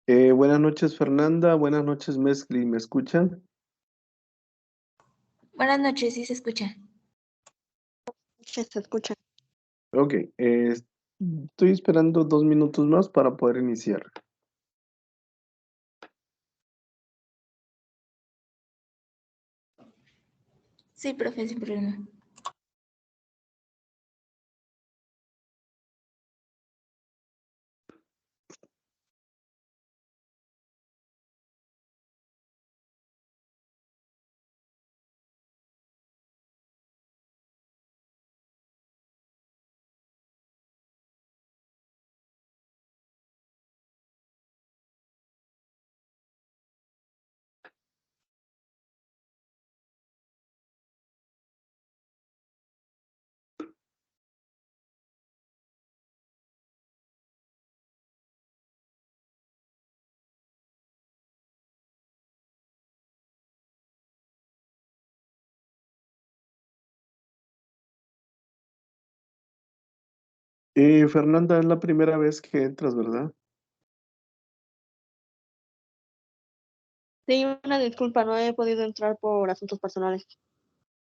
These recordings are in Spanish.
Buenas noches, Fernanda. Buenas noches, Mescli. ¿Me escuchan? Buenas noches, sí se escucha. Se escucha. Ok. Estoy esperando 2 minutos más para poder iniciar. Sí, profe, sin problema. Fernanda, es la primera vez que entras, ¿verdad? Sí, una disculpa, no he podido entrar por asuntos personales.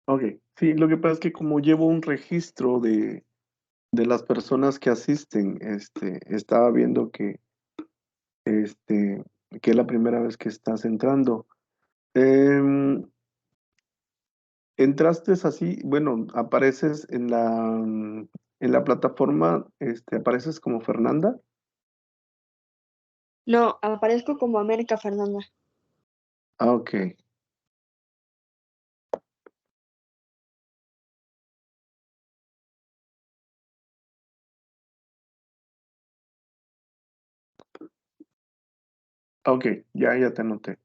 Ok. Sí, lo que pasa es que como llevo un registro de las personas que asisten, estaba viendo que es la primera vez que estás entrando. Em, Entraste así, bueno, apareces en la plataforma, apareces como Fernanda. No, aparezco como América Fernanda. Ah, ok. Ok, ya te anoté.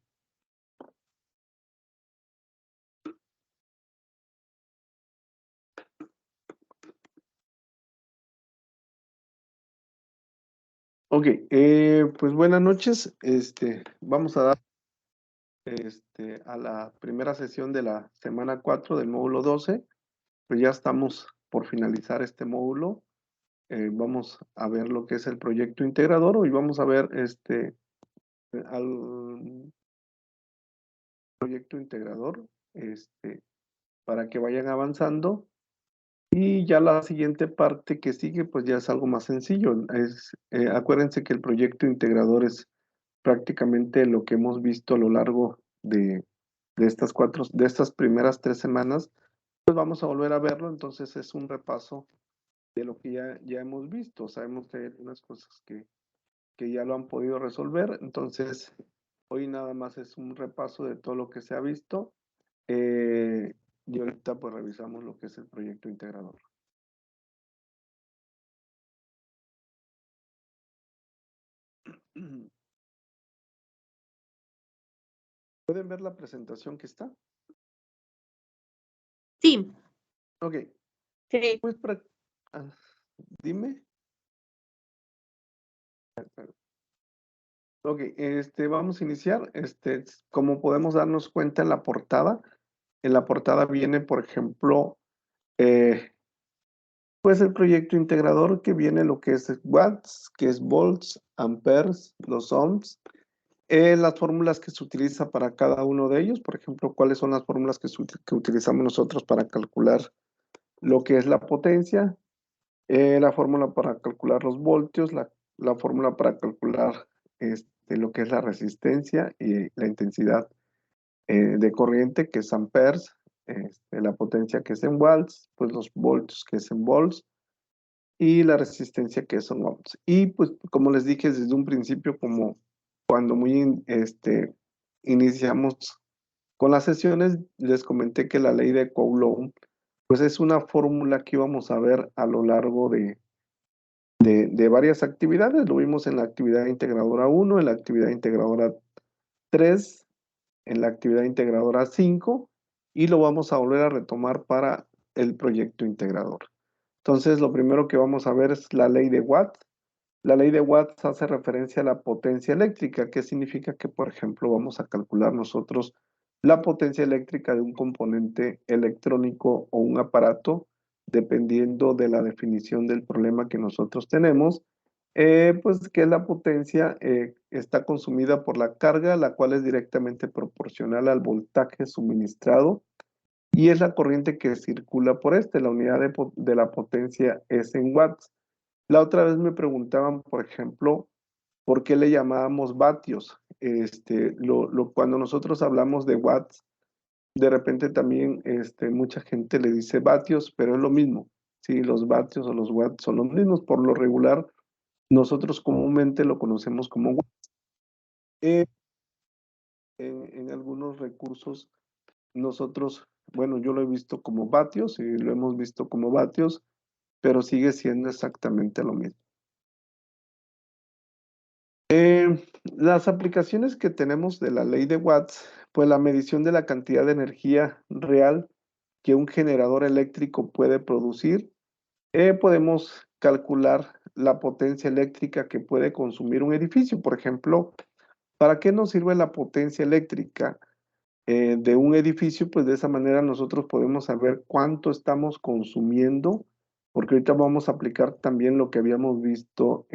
Ok, pues buenas noches. Vamos a dar a la primera sesión de la semana 4 del módulo 12. Pues ya estamos por finalizar este módulo. Vamos a ver lo que es el proyecto integrador. Hoy vamos a ver al proyecto integrador, para que vayan avanzando. Y ya la siguiente parte que sigue, pues ya es algo más sencillo. Acuérdense que el proyecto integrador es prácticamente lo que hemos visto a lo largo de estas primeras 3 semanas. Pues vamos a volver a verlo, entonces es un repaso de lo que ya hemos visto. Sabemos que hay algunas cosas que ya lo han podido resolver, entonces hoy nada más es un repaso de todo lo que se ha visto. Y ahorita pues revisamos lo que es el proyecto integrador. ¿Pueden ver la presentación que está? Sí. Ok, Sí, pues dime. Ok, vamos a iniciar. Como podemos darnos cuenta en la portada viene, por ejemplo, pues el proyecto integrador que viene lo que es watts, que es volts, amperes, los ohms, las fórmulas que se utiliza para cada uno de ellos, por ejemplo, cuáles son las fórmulas que utilizamos nosotros para calcular lo que es la potencia, la fórmula para calcular los voltios, la fórmula para calcular lo que es la resistencia y la intensidad de corriente, que es amperes, la potencia que es en watts, pues los voltios que es en volts, y la resistencia que son ohms. Y pues como les dije desde un principio, como cuando iniciamos con las sesiones, les comenté que la ley de Coulomb pues es una fórmula que íbamos a ver a lo largo de varias actividades. Lo vimos en la actividad integradora 1, en la actividad integradora 3, en la actividad integradora 5, y lo vamos a volver a retomar para el proyecto integrador. Entonces, lo primero que vamos a ver es la ley de Watt. La ley de Watts hace referencia a la potencia eléctrica, que significa que, por ejemplo, vamos a calcular nosotros la potencia eléctrica de un componente electrónico o un aparato, dependiendo de la definición del problema que nosotros tenemos. Pues que la potencia está consumida por la carga, la cual es directamente proporcional al voltaje suministrado y es la corriente que circula por la unidad de la potencia es en watts. La otra vez me preguntaban, por ejemplo, ¿por qué le llamábamos vatios? Cuando nosotros hablamos de watts, de repente también mucha gente le dice vatios, pero es lo mismo. Sí, los vatios o los watts son los mismos. Por lo regular, nosotros comúnmente lo conocemos como watts. Eh, en algunos recursos, nosotros, bueno, yo lo he visto como vatios y lo hemos visto como vatios, pero sigue siendo exactamente lo mismo. Las aplicaciones que tenemos de la ley de Watts, pues la medición de la cantidad de energía real que un generador eléctrico puede producir, podemos calcular la potencia eléctrica que puede consumir un edificio. Por ejemplo, ¿para qué nos sirve la potencia eléctrica de un edificio? Pues de esa manera nosotros podemos saber cuánto estamos consumiendo, porque ahorita vamos a aplicar también lo que habíamos visto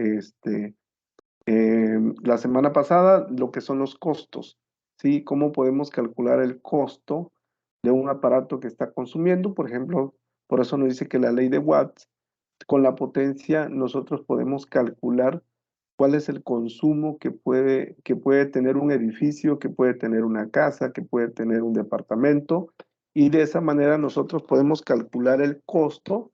la semana pasada, lo que son los costos, ¿sí? ¿Cómo podemos calcular el costo de un aparato que está consumiendo? Por ejemplo, por eso nos dice que la ley de Watts, con la potencia nosotros podemos calcular cuál es el consumo que puede tener un edificio, que puede tener una casa, que puede tener un departamento, y de esa manera nosotros podemos calcular el costo.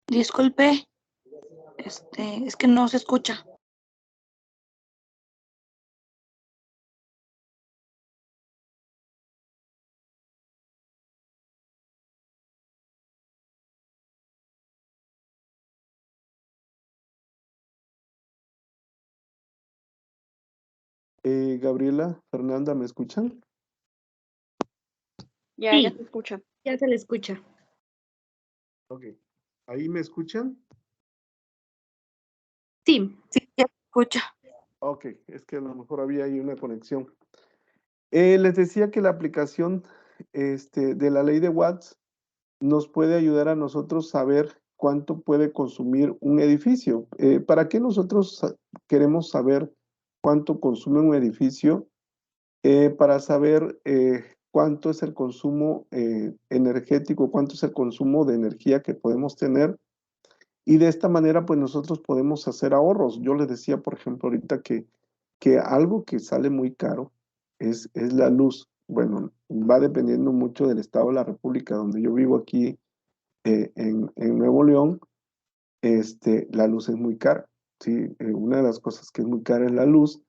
Disculpe, es que no se escucha. Gabriela, Fernanda, ¿me escuchan? Ya Sí. se escucha. Ya se le escucha. Ok. ¿Ahí me escuchan? Sí. Sí, ya se escucha. Ok, es que a lo mejor había ahí una conexión. Les decía que la aplicación de la ley de Watts nos puede ayudar a nosotros saber cuánto puede consumir un edificio. ¿Para qué nosotros queremos saber cuánto consume un edificio? Para saber cuánto es el consumo energético, cuánto es el consumo de energía que podemos tener. Y de esta manera, pues nosotros podemos hacer ahorros. Yo les decía, por ejemplo, ahorita que algo que sale muy caro es la luz. Bueno, va dependiendo mucho del estado de la República donde yo vivo aquí en Nuevo León. La luz es muy cara. ¿Sí? Una de las cosas que es muy cara es la luz.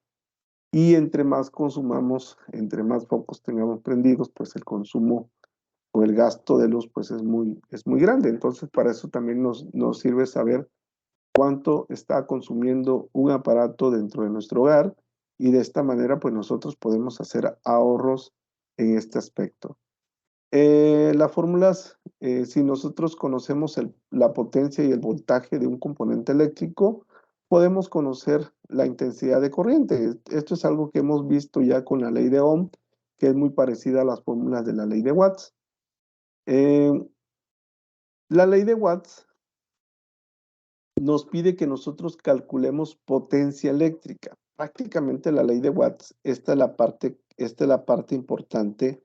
Y entre más consumamos, entre más focos tengamos prendidos, pues el consumo o el gasto de luz pues es muy grande. Entonces, para eso también nos sirve saber cuánto está consumiendo un aparato dentro de nuestro hogar y de esta manera pues nosotros podemos hacer ahorros en este aspecto. Las fórmulas, si nosotros conocemos la potencia y el voltaje de un componente eléctrico, podemos conocer la intensidad de corriente. Esto es algo que hemos visto ya con la ley de Ohm, que es muy parecida a las fórmulas de la ley de Watts. La ley de Watts nos pide que nosotros calculemos potencia eléctrica. Prácticamente la ley de Watts, esta es la parte importante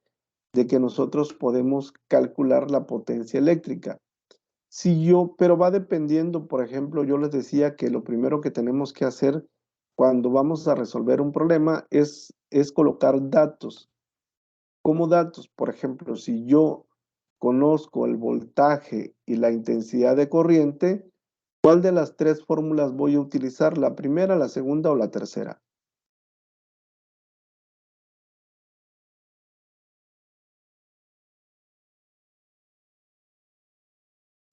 de que nosotros podemos calcular la potencia eléctrica. Pero va dependiendo, por ejemplo, yo les decía que lo primero que tenemos que hacer cuando vamos a resolver un problema es colocar datos. ¿Cómo datos? Por ejemplo, si yo conozco el voltaje y la intensidad de corriente, ¿cuál de las tres fórmulas voy a utilizar? ¿La primera, la segunda o la tercera?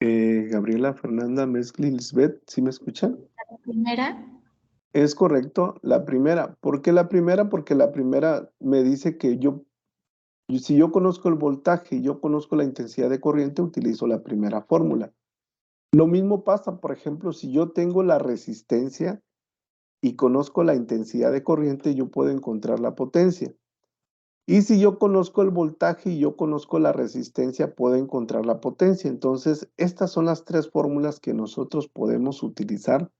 Gabriela, Fernanda, Mescli, Lisbeth, ¿sí me escuchan? La primera. Es correcto, la primera. ¿Por qué la primera? Porque la primera me dice que si yo conozco el voltaje y yo conozco la intensidad de corriente, utilizo la primera fórmula. Lo mismo pasa, por ejemplo, si yo tengo la resistencia y conozco la intensidad de corriente, yo puedo encontrar la potencia. Y si yo conozco el voltaje y yo conozco la resistencia, puedo encontrar la potencia. Entonces, estas son las tres fórmulas que nosotros podemos utilizar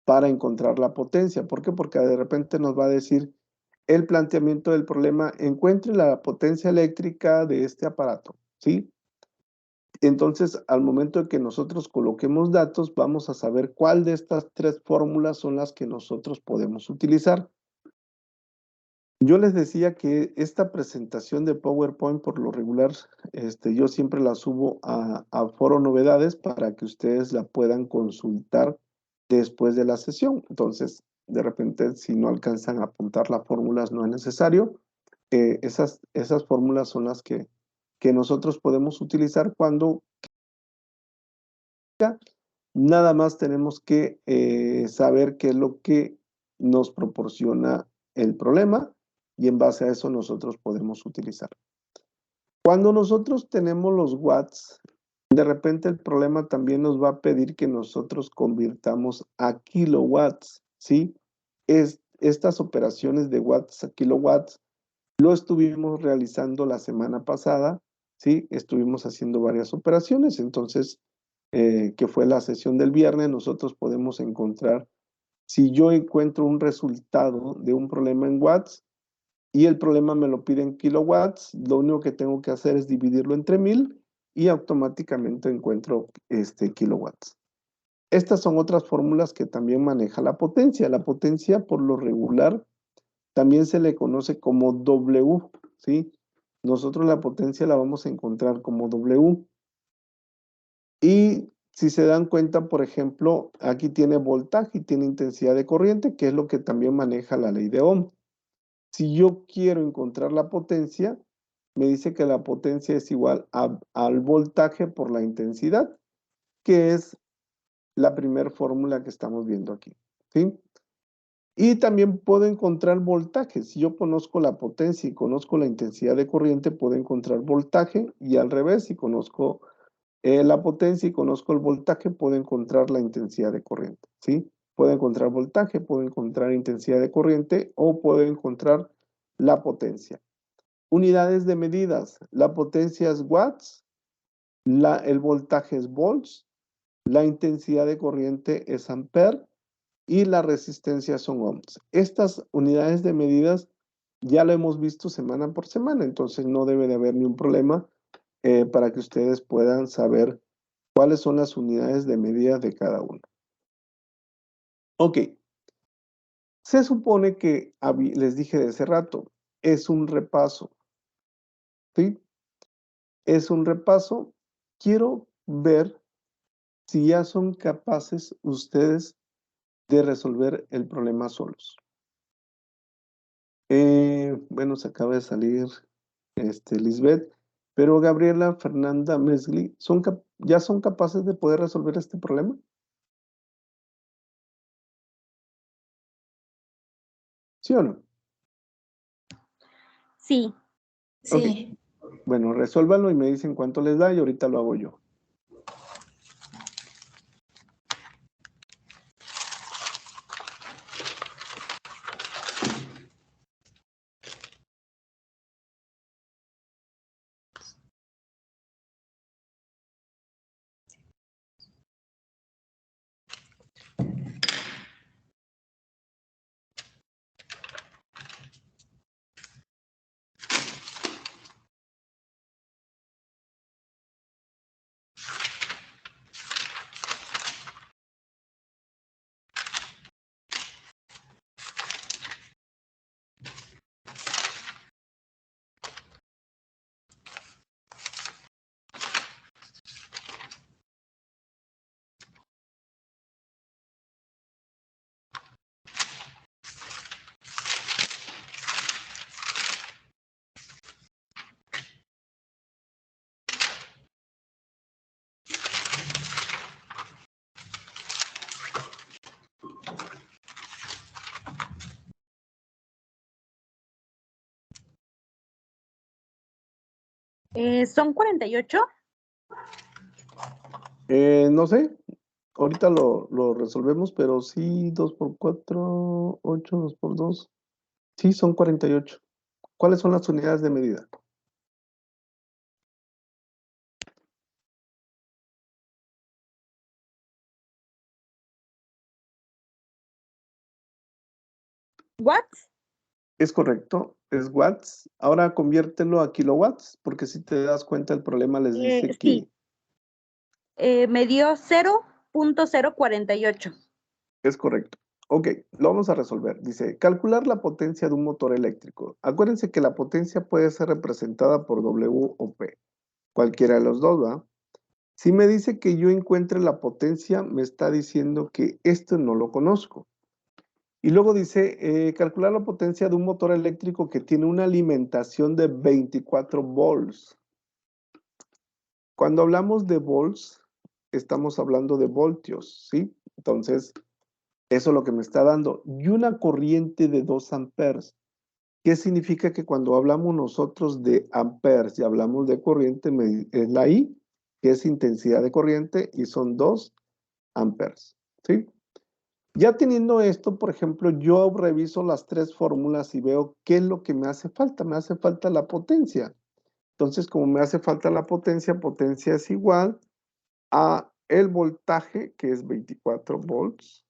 para encontrar la potencia. ¿Por qué? Porque de repente nos va a decir el planteamiento del problema, encuentre la potencia eléctrica de este aparato, ¿sí? Entonces, al momento de que nosotros coloquemos datos, vamos a saber cuál de estas tres fórmulas son las que nosotros podemos utilizar. Yo les decía que esta presentación de PowerPoint, por lo regular, yo siempre la subo a Foro Novedades para que ustedes la puedan consultar después de la sesión. Entonces, de repente, si no alcanzan a apuntar las fórmulas, no es necesario. Esas fórmulas son las que nosotros podemos utilizar cuando nada más tenemos que saber qué es lo que nos proporciona el problema y en base a eso nosotros podemos utilizar. Cuando nosotros tenemos los watts, de repente el problema también nos va a pedir que nosotros convirtamos a kilowatts, ¿sí? Estas operaciones de watts a kilowatts lo estuvimos realizando la semana pasada, ¿sí? Estuvimos haciendo varias operaciones, entonces, que fue la sesión del viernes, nosotros podemos encontrar, si yo encuentro un resultado de un problema en watts y el problema me lo pide en kilowatts, lo único que tengo que hacer es dividirlo entre 1000 y automáticamente encuentro kilowatts. Estas son otras fórmulas que también maneja la potencia. La potencia, por lo regular, también se le conoce como W, ¿sí? Nosotros la potencia la vamos a encontrar como W. Y si se dan cuenta, por ejemplo, aquí tiene voltaje y tiene intensidad de corriente, que es lo que también maneja la ley de Ohm. Si yo quiero encontrar la potencia, me dice que la potencia es igual al voltaje por la intensidad, que es la primera fórmula que estamos viendo aquí, ¿sí? Y también puedo encontrar voltaje. Si yo conozco la potencia y conozco la intensidad de corriente, puedo encontrar voltaje. Y al revés, si conozco la potencia y conozco el voltaje, puedo encontrar la intensidad de corriente, ¿sí? Puedo encontrar voltaje, puedo encontrar intensidad de corriente o puedo encontrar la potencia. Unidades de medidas. La potencia es watts, el voltaje es volts, la intensidad de corriente es ampere y la resistencia son ohms. Estas unidades de medidas ya lo hemos visto semana por semana, entonces no debe de haber ni un problema para que ustedes puedan saber cuáles son las unidades de medida de cada uno. Ok, se supone que les dije de hace rato, es un repaso, ¿sí? Es un repaso. Quiero ver si ya son capaces ustedes de resolver el problema solos. Bueno, se acaba de salir Lisbeth, pero Gabriela, Fernanda, Mesli, ¿ya son capaces de poder resolver este problema? ¿Sí o no? Sí. Sí. Bueno, resuélvanlo y me dicen cuánto les da y ahorita lo hago yo. ¿Son 48? No sé, Ahorita lo resolvemos, pero sí, 2 por 4, 8, 2 por 2. Sí, son 48. ¿Cuáles son las unidades de medida? ¿Watts? Es correcto, es watts. Ahora conviértelo a kilowatts, porque si te das cuenta, el problema les dice que Sí. Me dio 0.048. es correcto. Ok, lo vamos a resolver. Dice, calcular la potencia de un motor eléctrico. Acuérdense que la potencia puede ser representada por W o P. Cualquiera de los dos, ¿va? Si me dice que yo encuentre la potencia, me está diciendo que esto no lo conozco. Y luego dice, calcular la potencia de un motor eléctrico que tiene una alimentación de 24 volts. Cuando hablamos de volts, estamos hablando de voltios, ¿sí? Entonces, eso es lo que me está dando. Y una corriente de 2 amperes. ¿Qué significa que cuando hablamos nosotros de amperes y hablamos de corriente, es la I, que es intensidad de corriente, y son 2 amperes, ¿sí? Ya teniendo esto, por ejemplo, yo reviso las 3 fórmulas y veo qué es lo que me hace falta. Me hace falta la potencia. Entonces, como me hace falta la potencia, potencia es igual a el voltaje, que es 24 volts,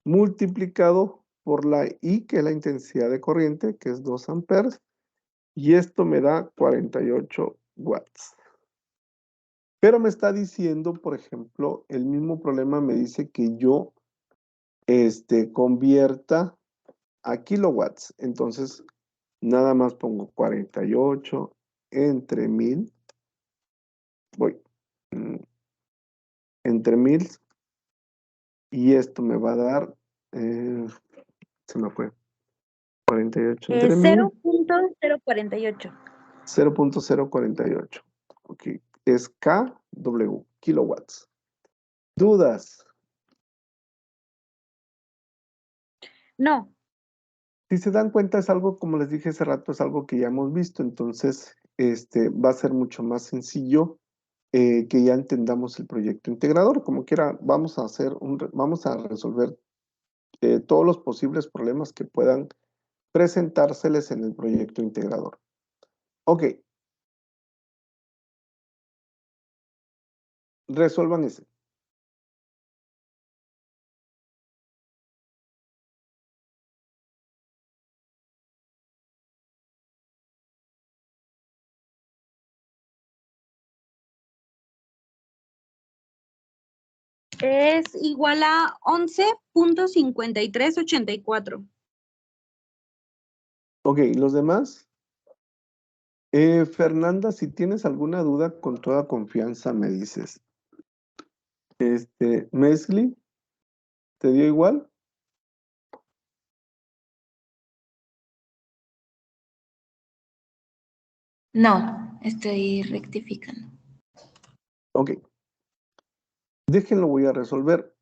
multiplicado por la I, que es la intensidad de corriente, que es 2 amperes, y esto me da 48 watts. Pero me está diciendo, por ejemplo, el mismo problema me dice que yo convierta a kilowatts. Entonces, nada más pongo 48 entre 1000. Voy. Entre 1000. Y esto me va a dar, se me fue, 48 entre 1000, 0.048. 0.048. Ok, es kW, kilowatts. ¿Dudas? No. Si se dan cuenta, es algo, como les dije hace rato, es algo que ya hemos visto, entonces va a ser mucho más sencillo que ya entendamos el proyecto integrador. Como quiera, vamos a resolver todos los posibles problemas que puedan presentárseles en el proyecto integrador. Ok, resuelvan ese. Es igual a 11.5384. Ok, ¿los demás? Fernanda, si tienes alguna duda, con toda confianza me dices. Mesli, ¿te dio igual? No, estoy rectificando. Ok. Déjenlo, voy a resolver.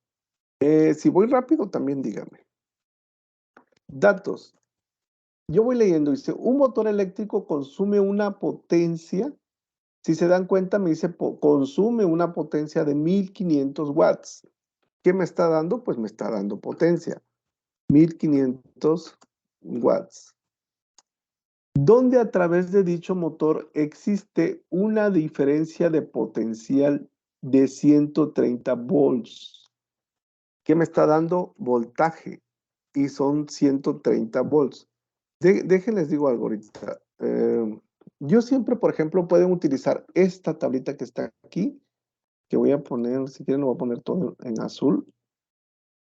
Si voy rápido, también dígame. Datos. Yo voy leyendo, dice, un motor eléctrico consume una potencia, si se dan cuenta, me dice, consume una potencia de 1500 watts. ¿Qué me está dando? Pues me está dando potencia. 1500 watts. Donde a través de dicho motor existe una diferencia de potencial de 130 volts. ¿Qué me está dando? Voltaje. Y son 130 volts. Déjenles digo algo ahorita. Yo siempre, por ejemplo, pueden utilizar esta tablita que está aquí, que voy a poner, si quieren lo voy a poner todo en azul.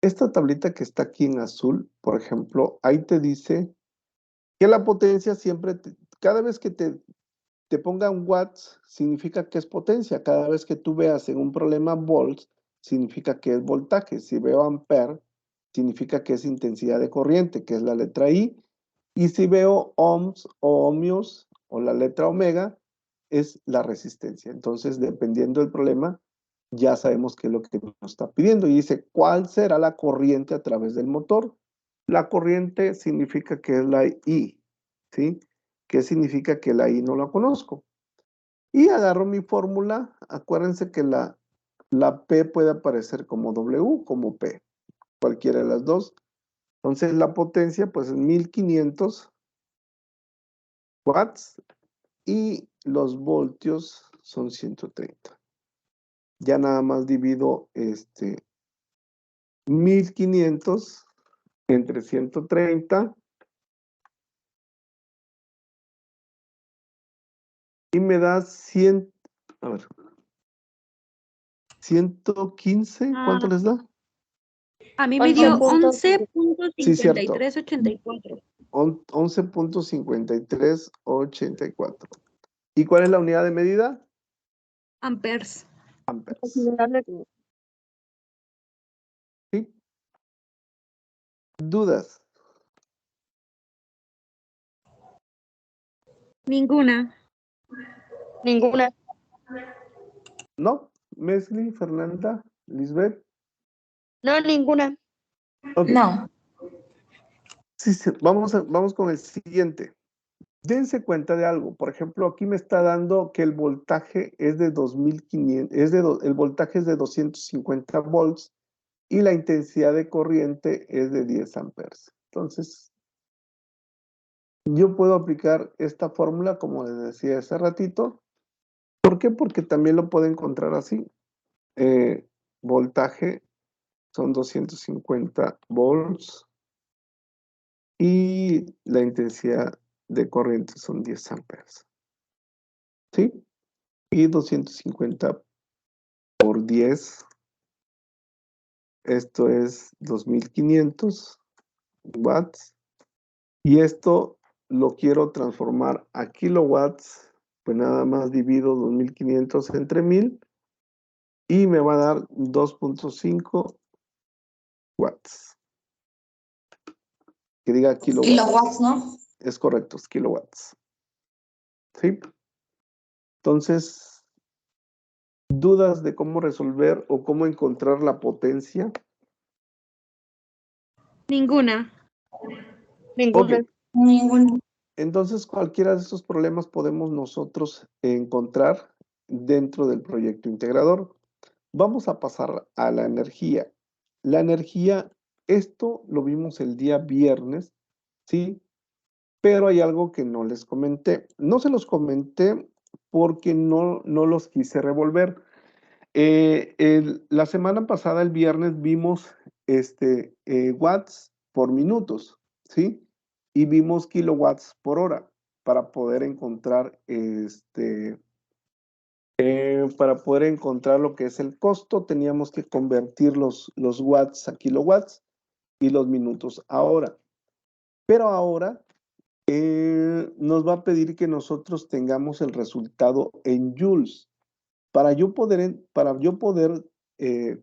Esta tablita que está aquí en azul, por ejemplo, ahí te dice que la potencia siempre, cada vez que te pongan watts, significa que es potencia. Cada vez que tú veas en un problema volts, significa que es voltaje. Si veo ampere, significa que es intensidad de corriente, que es la letra I. Y si veo ohms o ohmios o la letra omega, es la resistencia. Entonces, dependiendo del problema, ya sabemos qué es lo que nos está pidiendo. Y dice, ¿cuál será la corriente a través del motor? La corriente significa que es la I, ¿sí? ¿Qué significa que la I no la conozco? Y agarro mi fórmula. Acuérdense que la La P puede aparecer como W, como P, cualquiera de las dos. Entonces la potencia pues es 1500 watts y los voltios son 130. Ya nada más divido 1500 entre 130 y me da 100, a ver, 115, ¿cuánto les da? A mí me dio 11.54. Sí, cierto. 11.5384. 11.5384. ¿Y cuál es la unidad de medida? Amperes. Amperes. Considerable como- ¿Sí? ¿Dudas? Ninguna. Ninguna. ¿No? Mesli, Fernanda, Lisbeth. No, ninguna. Ok. No. Sí, sí, vamos con el siguiente. Dense cuenta de algo. Por ejemplo, aquí me está dando que el voltaje es de 2500, el voltaje es de 250 volts y la intensidad de corriente es de 10 amperes. Entonces, yo puedo aplicar esta fórmula, como les decía hace ratito. ¿Por qué? Porque también lo puedo encontrar así. Voltaje son 250 volts y la intensidad de corriente son 10 amperes. ¿Sí? Y 250 por 10, esto es 2500 watts. Y esto lo quiero transformar a kilowatts, pues nada más divido 2500 entre 1000 y me va a dar 2.5 watts. Que diga kilowatts. Kilowatts, ¿no? Es correcto, es kilowatts. ¿Sí? Entonces, ¿dudas de cómo resolver o cómo encontrar la potencia? Ninguna. Ninguna. Ok. Ningún. Entonces, cualquiera de estos problemas podemos nosotros encontrar dentro del proyecto integrador. Vamos a pasar a la energía. La energía, esto lo vimos el día viernes, ¿sí? Pero hay algo que no les comenté. No se los comenté porque no los quise revolver. La semana pasada, el viernes, vimos watts por minutos, ¿sí? Y vimos kilowatts por hora para poder encontrar lo que es el costo. Teníamos que convertir los watts a kilowatts y los minutos a hora. Pero ahora nos va a pedir que nosotros tengamos el resultado en joules. Para yo poder,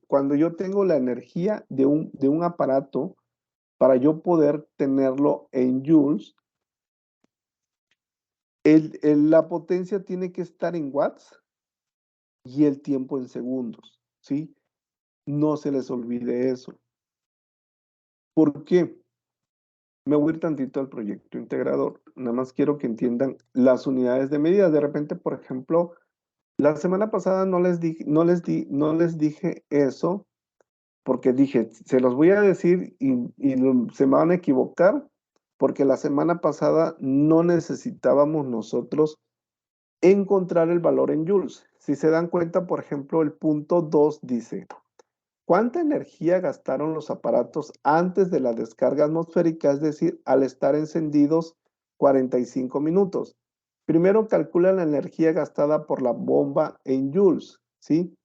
cuando yo tengo la energía de un aparato, para yo poder tenerlo en joules, la potencia tiene que estar en watts y el tiempo en segundos, ¿sí? No se les olvide eso. ¿Por qué? Me voy a ir tantito al proyecto integrador. Nada más quiero que entiendan las unidades de medida. De repente, por ejemplo, la semana pasada no les dije eso, porque dije, se los voy a decir y se me van a equivocar, porque la semana pasada no necesitábamos nosotros encontrar el valor en joules. Si se dan cuenta, por ejemplo, el punto 2 dice, ¿cuánta energía gastaron los aparatos antes de la descarga atmosférica? Es decir, al estar encendidos 45 minutos. Primero calcula la energía gastada por la bomba en joules, ¿sí?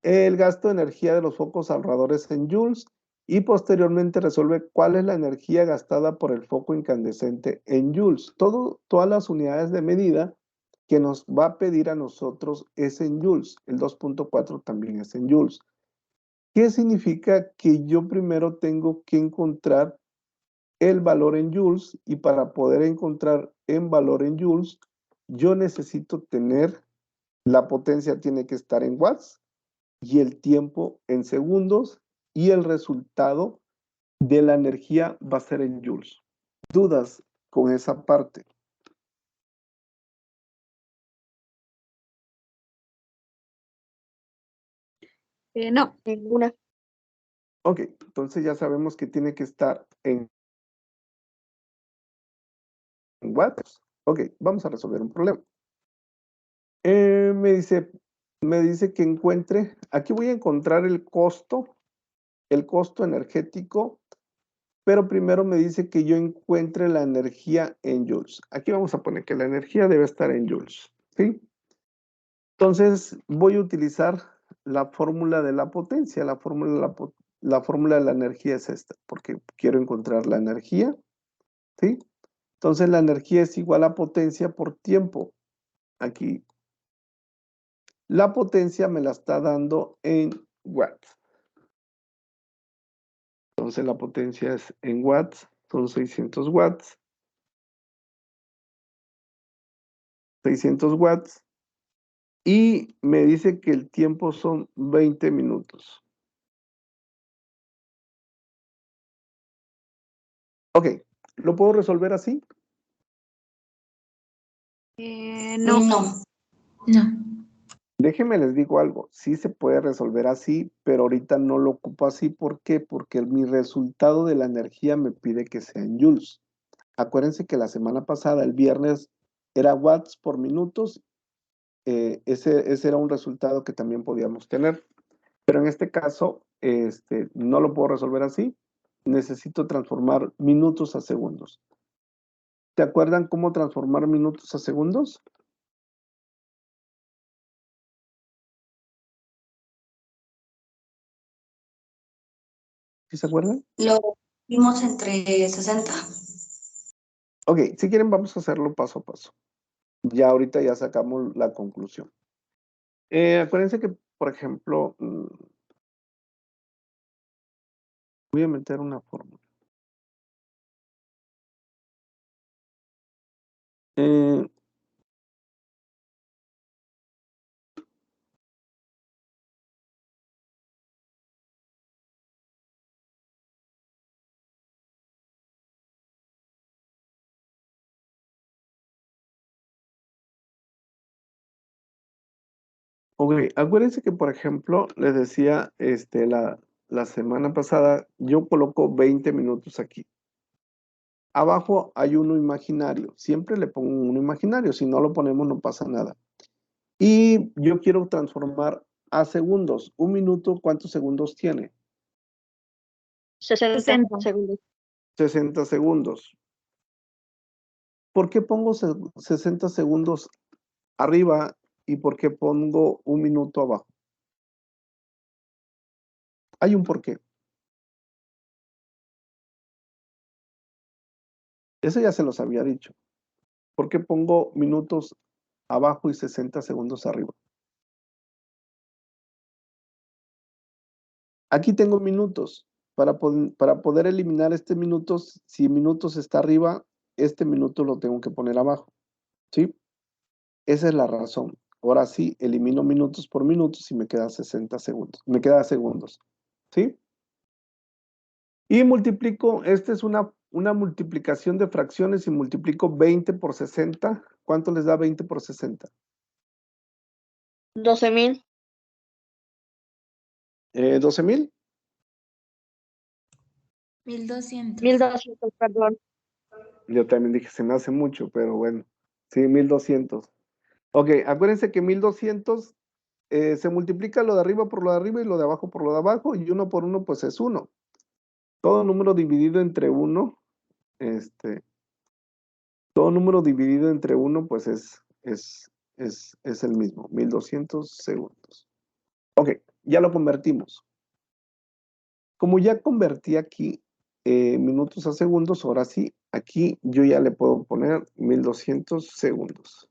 El gasto de energía de los focos ahorradores en joules y posteriormente resuelve cuál es la energía gastada por el foco incandescente en joules. Todas las unidades de medida que nos va a pedir a nosotros es en joules. El 2.4 también es en joules. ¿Qué significa? Que yo primero tengo que encontrar el valor en joules y para poder encontrar el valor en joules, yo necesito tener la potencia tiene que estar en watts y el tiempo en segundos y el resultado de la energía va a ser en joules. ¿Dudas con esa parte? No. Ninguna. Ok, entonces ya sabemos que tiene que estar en watts. Ok, vamos a resolver un problema. Me dice que encuentre, aquí voy a encontrar el costo energético, pero primero me dice que yo encuentre la energía en joules. Aquí vamos a poner que la energía debe estar en joules, ¿sí? Entonces voy a utilizar la fórmula de la potencia. La fórmula de la energía es esta, porque quiero encontrar la energía, ¿sí? Entonces la energía es igual a potencia por tiempo. Aquí la potencia me la está dando en watts. Entonces la potencia es en watts, son 600 watts. 600 watts. Y me dice que el tiempo son 20 minutos. Ok, ¿lo puedo resolver así? No. No. Déjenme les digo algo, sí se puede resolver así, pero ahorita no lo ocupo así. ¿Por qué? Porque mi resultado de la energía me pide que sea en joules. Acuérdense que la semana pasada, el viernes, era watts por minutos. Ese era un resultado que también podíamos tener. Pero en este caso, no lo puedo resolver así. Necesito transformar minutos a segundos. ¿Te acuerdan cómo transformar minutos a segundos? ¿Sí se acuerdan? Lo vimos entre 60. Ok, si quieren vamos a hacerlo paso a paso. Ya ahorita ya sacamos la conclusión. Acuérdense que, por ejemplo, voy a meter una fórmula. Ok, acuérdense que, por ejemplo, les decía la semana pasada, yo coloco 20 minutos aquí. Abajo hay uno imaginario. Siempre le pongo uno imaginario. Si no lo ponemos, no pasa nada. Y yo quiero transformar a segundos. Un minuto, ¿cuántos segundos tiene? 60 60. segundos. 60 segundos. ¿Por qué pongo 60 segundos arriba y por qué pongo un minuto abajo? Hay un porqué. Eso ya se los había dicho. ¿Por qué pongo minutos abajo y 60 segundos arriba? Aquí tengo minutos. Para poder eliminar este minuto, si minutos está arriba, este minuto lo tengo que poner abajo. ¿Sí? Esa es la razón. Ahora sí, elimino minutos por minutos y me queda 60 segundos. Me queda segundos. ¿Sí? Y multiplico, esta es una multiplicación de fracciones y multiplico 20 por 60. ¿Cuánto les da 20 por 60? 12,000. 12,000. 1200. 1,200, perdón. Yo también dije, se me hace mucho, pero bueno. Sí, 1200. Ok, acuérdense que 1200 se multiplica lo de arriba por lo de arriba y lo de abajo por lo de abajo, y uno por uno pues es 1. Todo número dividido entre 1, todo número dividido entre 1 pues es el mismo, 1200 segundos. Ok, ya lo convertimos. Como ya convertí aquí minutos a segundos, ahora sí, aquí yo ya le puedo poner 1200 segundos.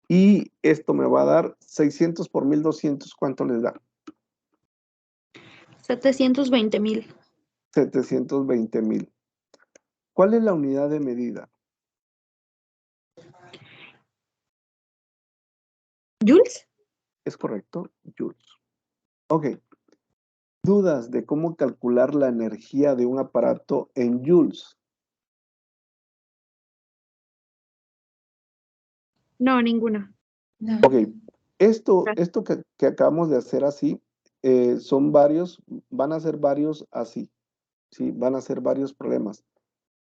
Y esto me va a dar 600 por 1200, ¿cuánto les da? 720,000. 720,000. ¿Cuál es la unidad de medida? ¿Joules? ¿Es correcto? Joules. Ok. ¿Dudas de cómo calcular la energía de un aparato en joules? No, ninguna. No. Ok. Esto que acabamos de hacer así son varios, van a ser varios así, ¿sí? Van a ser varios problemas.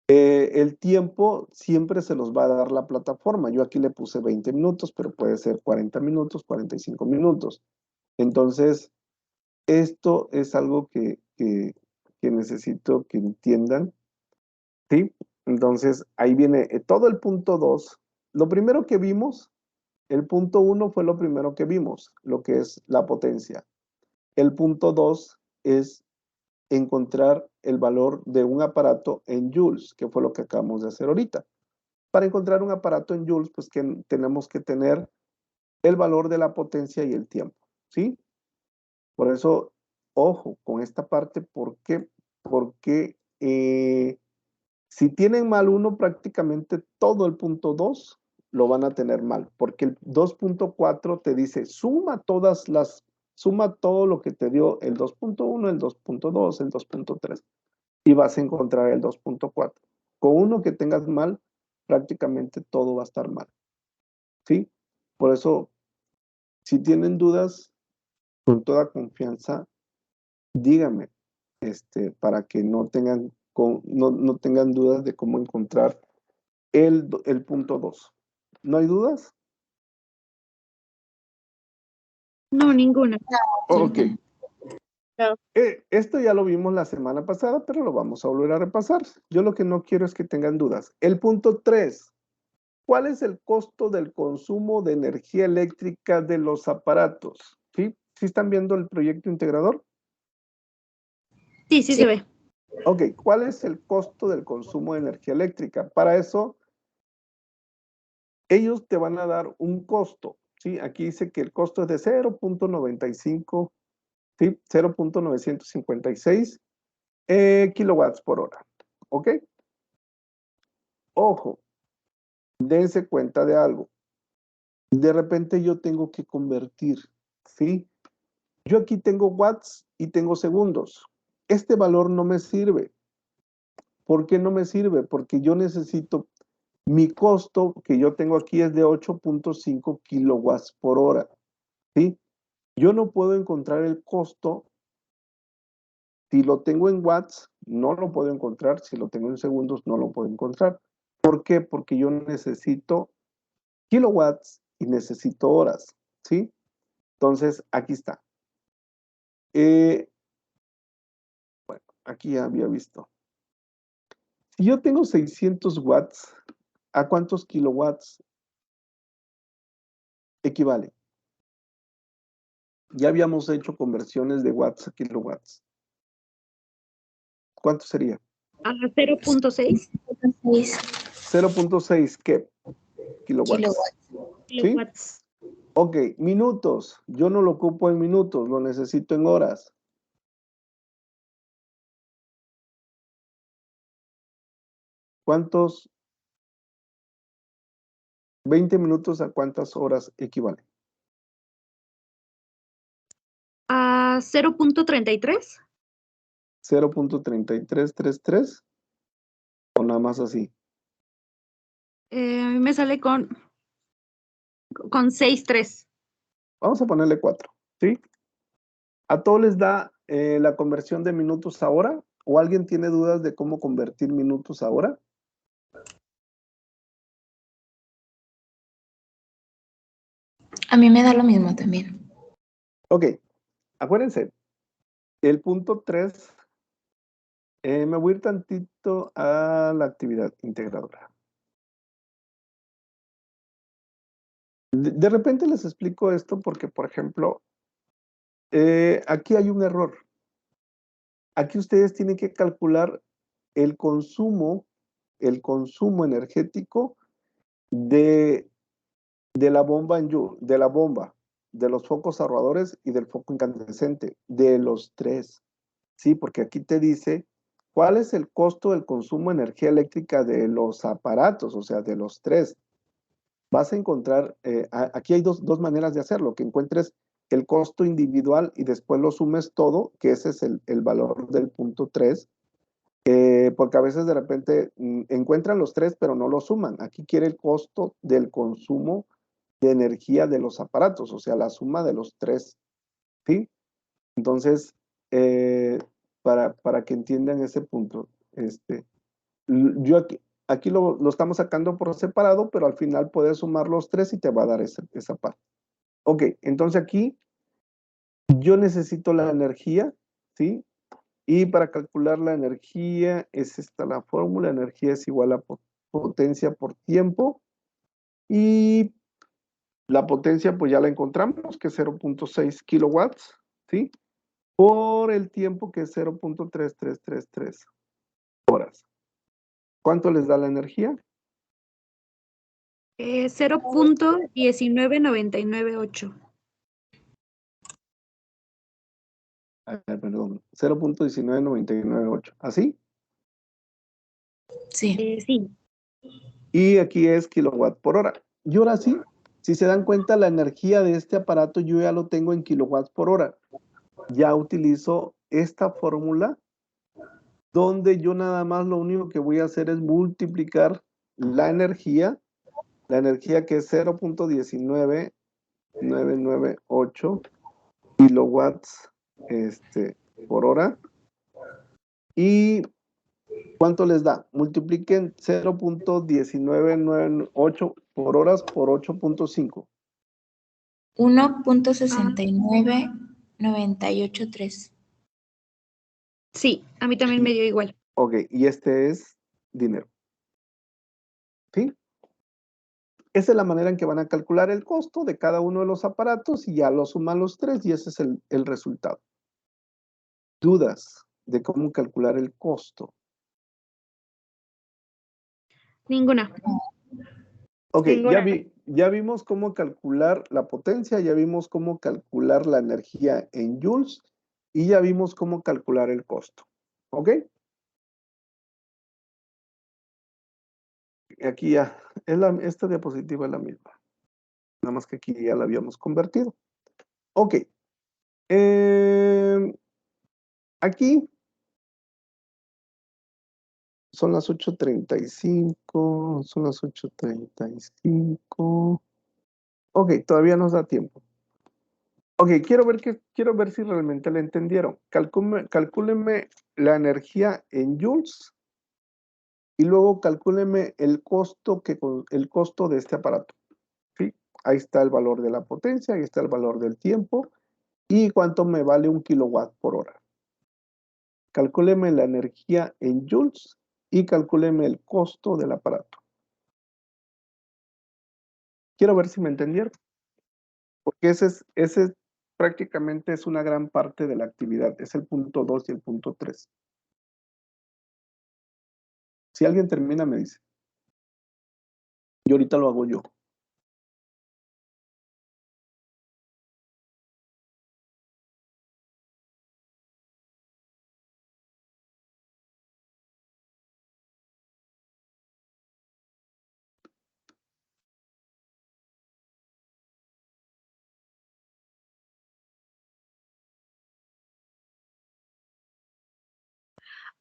El tiempo siempre se los va a dar la plataforma. Yo aquí le puse 20 minutos, pero puede ser 40 minutos, 45 minutos. Entonces, esto es algo que necesito que entiendan, ¿sí? Entonces, ahí viene todo el punto 2. Lo primero que vimos, el punto 1 fue lo primero que vimos, lo que es la potencia. El punto 2 es encontrar el valor de un aparato en joules, que fue lo que acabamos de hacer ahorita. Para encontrar un aparato en joules, pues que tenemos que tener el valor de la potencia y el tiempo, ¿sí? Por eso, ojo con esta parte, ¿por qué? Porque si tienen mal uno, prácticamente todo el punto 2 lo van a tener mal, porque el 2.4 te dice, suma todo lo que te dio el 2.1, el 2.2, el 2.3, y vas a encontrar el 2.4. Con uno que tengas mal, prácticamente todo va a estar mal, ¿sí? Por eso, si tienen dudas, con toda confianza, díganme, para que no tengan dudas de cómo encontrar el punto 2. ¿No hay dudas? No, ninguna. Ok. No. Esto ya lo vimos la semana pasada, pero lo vamos a volver a repasar. Yo lo que no quiero es que tengan dudas. El punto 3. ¿Cuál es el costo del consumo de energía eléctrica de los aparatos? ¿Sí? ¿Sí están viendo el proyecto integrador? Sí, sí se ve. Ok, ¿cuál es el costo del consumo de energía eléctrica? Para eso, ellos te van a dar un costo, ¿sí? Aquí dice que el costo es de 0.95, ¿sí? 0.956 kilowatts por hora, ¿ok? Ojo, dense cuenta de algo. De repente yo tengo que convertir, ¿sí? Yo aquí tengo watts y tengo segundos. Este valor no me sirve. ¿Por qué no me sirve? Porque yo necesito, mi costo que yo tengo aquí es de 8.5 kilowatts por hora, ¿sí? Yo no puedo encontrar el costo, si lo tengo en watts, no lo puedo encontrar, si lo tengo en segundos, no lo puedo encontrar. ¿Por qué? Porque yo necesito kilowatts y necesito horas, ¿sí? Entonces, aquí está. Bueno, aquí ya había visto. Si yo tengo 600 watts, ¿a cuántos kilowatts equivale? Ya habíamos hecho conversiones de watts a kilowatts. ¿Cuánto sería? A 0.6 0.6, ¿qué? Kilowatts. ¿Sí? kilowatts. Ok, minutos. Yo no lo ocupo en minutos, lo necesito en horas. ¿Cuántos? 20 minutos a cuántas horas equivale? A 0.33. 0.3333 o nada más así. A mí me sale con 6.3. Vamos a ponerle 4, ¿sí? ¿A todos les da la conversión de minutos a hora? ¿O alguien tiene dudas de cómo convertir minutos a hora? A mí me da lo mismo también. Ok, acuérdense, el punto 3, me voy a ir tantito a la actividad integradora. De repente les explico esto porque, por ejemplo, aquí hay un error. Aquí ustedes tienen que calcular el consumo energético de la bomba de los focos ahorradores y del foco incandescente, de los tres. Sí, porque aquí te dice cuál es el costo del consumo de energía eléctrica de los aparatos, o sea, de los tres. Vas a encontrar, aquí hay dos maneras de hacerlo, que encuentres el costo individual y después lo sumes todo, que ese es el valor del punto 3, porque a veces de repente encuentran los tres, pero no lo suman. Aquí quiere el costo del consumo de energía de los aparatos, o sea, la suma de los tres, ¿sí? Entonces, para que entiendan ese punto, yo aquí lo estamos sacando por separado, pero al final puedes sumar los tres y te va a dar esa parte. Ok, entonces aquí yo necesito la energía, ¿sí? Y para calcular la energía es esta la fórmula, energía es igual a potencia por tiempo, y la potencia pues ya la encontramos, que es 0.6 kilowatts, ¿sí? Por el tiempo, que es 0.3333 horas. ¿Cuánto les da la energía? 0.19998. Perdón, 0.19998. ¿Así? Sí. Sí. Y aquí es kilowatt por hora. Y ahora sí, si se dan cuenta, la energía de este aparato yo ya lo tengo en kilowatts por hora. Ya utilizo esta fórmula donde yo nada más lo único que voy a hacer es multiplicar la energía que es 0.19998 kilowatts por hora. ¿Y cuánto les da? Multipliquen 0.1998 por horas por 8.5. 1.69983. Sí, a mí también me dio igual. Ok, y este es dinero. ¿Sí? Esa es la manera en que van a calcular el costo de cada uno de los aparatos y ya lo suman los tres y ese es el resultado. ¿Dudas de cómo calcular el costo? Ninguna. Ok, Ninguna. ya vimos cómo calcular la potencia, ya vimos cómo calcular la energía en joules y ya vimos cómo calcular el costo. ¿Ok? Aquí ya, esta diapositiva es la misma. Nada más que aquí ya la habíamos convertido. Ok. Aquí son las 8:35, son las 8:35. Ok, todavía nos da tiempo. Ok, quiero ver si realmente la entendieron. Calcúlenme la energía en joules y luego calcúlenme el costo de este aparato. ¿Sí? Ahí está el valor de la potencia, ahí está el valor del tiempo y cuánto me vale un kilowatt por hora. Calcúleme la energía en joules y calcúleme el costo del aparato. Quiero ver si me entendieron, porque ese prácticamente es una gran parte de la actividad, es el punto 2 y el punto 3. Si alguien termina, me dice. Y ahorita lo hago yo.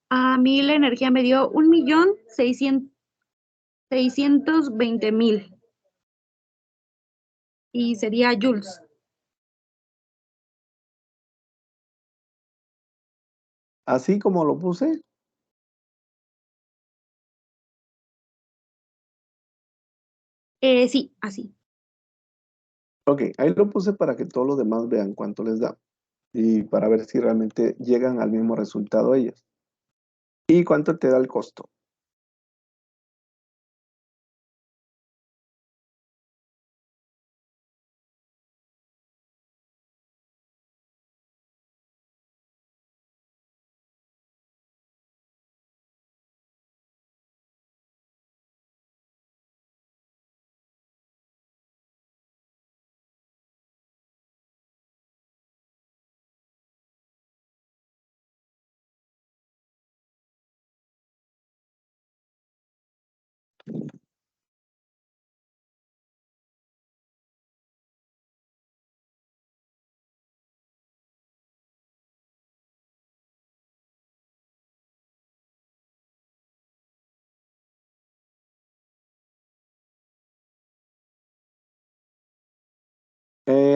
A mí la energía me dio 1.620.000 y sería joules. Así como lo puse. Sí, así. Ok, ahí lo puse para que todos los demás vean cuánto les da. Y para ver si realmente llegan al mismo resultado ellos. ¿Y cuánto te da el costo?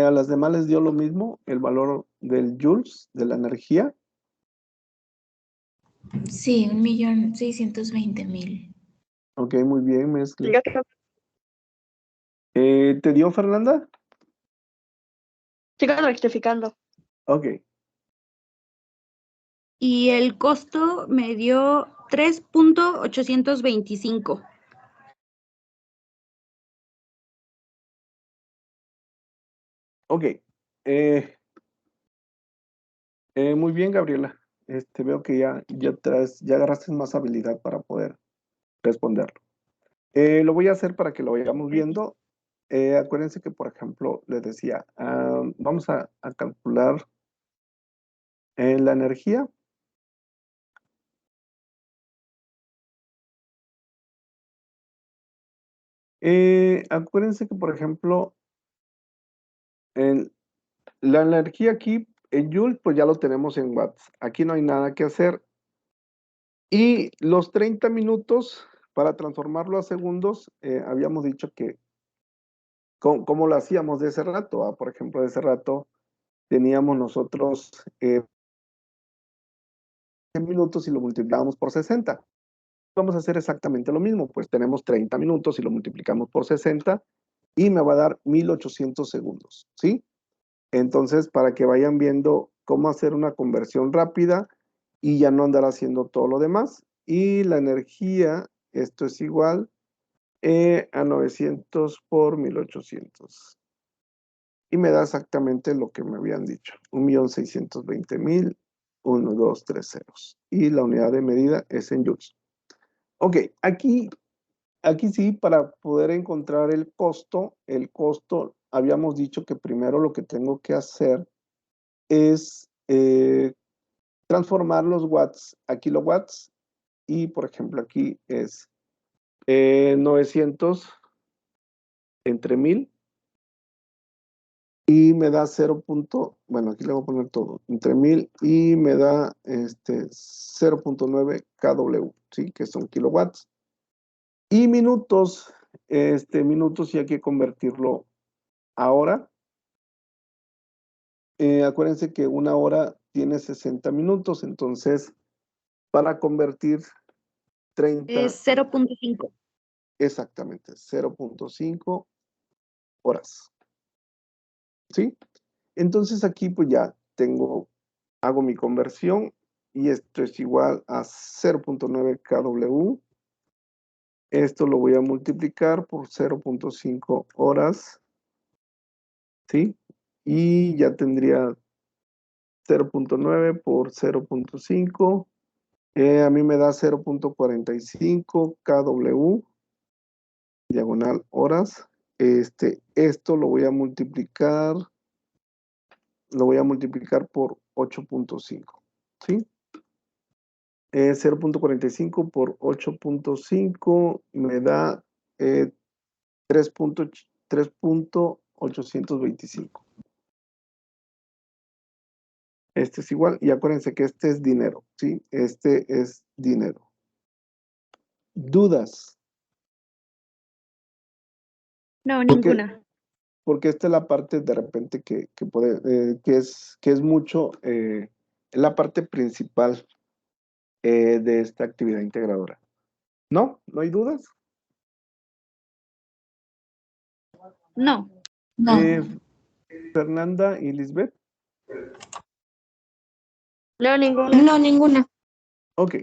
A las demás les dio lo mismo, el valor del joules, de la energía. Sí, 1.620.000. Ok, muy bien, mezcla. Yo creo ¿Te dio, Fernanda? sigo rectificando. Ok. Y el costo me dio 3.825. Ok. Muy bien, Gabriela. Veo que ya agarraste más habilidad para poder responderlo. Lo voy a hacer para que lo vayamos viendo. Acuérdense que, por ejemplo, les decía, vamos a calcular la energía. Acuérdense que, por ejemplo, la energía aquí en Joule, pues ya lo tenemos en watts. Aquí no hay nada que hacer. Y los 30 minutos, para transformarlo a segundos, habíamos dicho que, ¿cómo lo hacíamos de ese rato? Por ejemplo, de ese rato teníamos nosotros 10 minutos y lo multiplicábamos por 60. Vamos a hacer exactamente lo mismo, pues tenemos 30 minutos y lo multiplicamos por 60 y me va a dar 1800 segundos, ¿sí? Entonces, para que vayan viendo cómo hacer una conversión rápida y ya no andar haciendo todo lo demás. Y la energía, esto es igual a 900 por 1800. Y me da exactamente lo que me habían dicho, 1.620.000, 1, 2, 3 ceros. Y la unidad de medida es en joules. Ok, aquí sí, para poder encontrar el costo, habíamos dicho que primero lo que tengo que hacer es transformar los watts a kilowatts y, por ejemplo, aquí es 900 entre 1000 y me da 0. Bueno, aquí le voy a poner todo, entre 1000 y me da 0.9 kW, ¿sí? Que son kilowatts. Y minutos, minutos sí hay que convertirlo a hora. Acuérdense que una hora tiene 60 minutos, entonces para convertir 30, Es 0.5. exactamente, 0.5 horas, ¿sí? Entonces aquí pues ya hago mi conversión y esto es igual a 0.9 kW. Esto lo voy a multiplicar por 0.5 horas, ¿sí? Y ya tendría 0.9 por 0.5. A mí me da 0.45 kW, diagonal horas. Esto lo voy a multiplicar por 8.5, ¿sí? 0.45 por 8.5 me da 3.825. Este es igual, y acuérdense que este es dinero, ¿sí? Este es dinero. ¿Dudas? No, ¿Por qué? ninguna. Porque esta es la parte de repente que es mucho, la parte principal de esta actividad integradora. ¿No? ¿No hay dudas? No. No. Fernanda y Lisbeth. No, ninguna. No, ninguna. Ok.